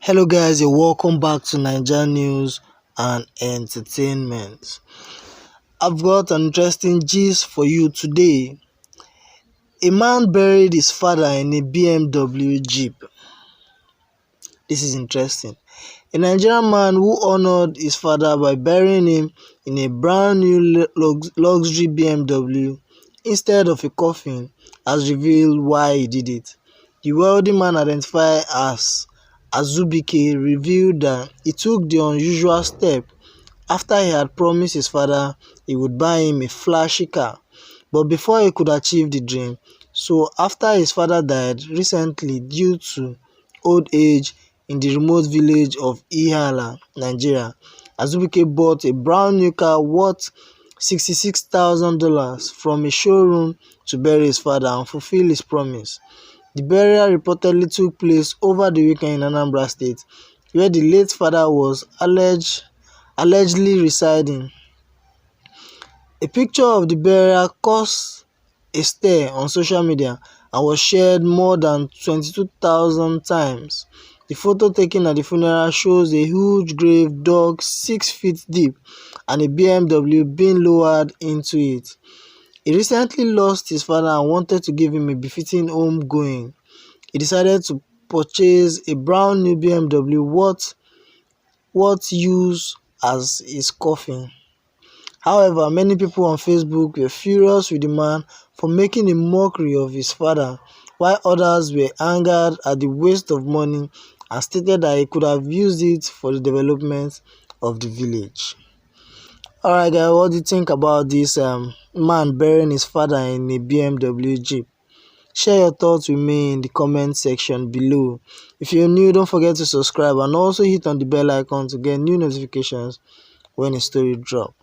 Hello guys, you're welcome back to Niger News and Entertainment. I've got an interesting gist for you today. A man buried his father in a BMW Jeep. This is interesting. A Nigerian man who honored his father by burying him in a brand new luxury BMW instead of a coffin has revealed why he did it. The wealthy man, identified as Azubike, revealed that he took the unusual step after he had promised his father he would buy him a flashy car, but before he could achieve the dream. So after his father died recently due to old age in the remote village of Ihiala, Nigeria, Azubike bought a brand new car worth $66,000 from a showroom to bury his father and fulfill his promise. The burial reportedly took place over the weekend in Anambra State, where the late father was allegedly residing. A picture of the burial caused a stir on social media and was shared more than 22,000 times. The photo taken at the funeral shows a huge grave dug 6 feet deep and a BMW being lowered into it. He recently lost his father and wanted to give him a befitting homegoing. He decided to purchase a brand new BMW worth use as his coffin. However, many people on Facebook were furious with the man for making a mockery of his father, while others were angered at the waste of money and stated that he could have used it for the development of the village. Alright guys, what do you think about this man burying his father in a BMW Jeep? Share your thoughts with me in the comment section below. If you're new, don't forget to subscribe and also hit on the bell icon to get new notifications when a story drops.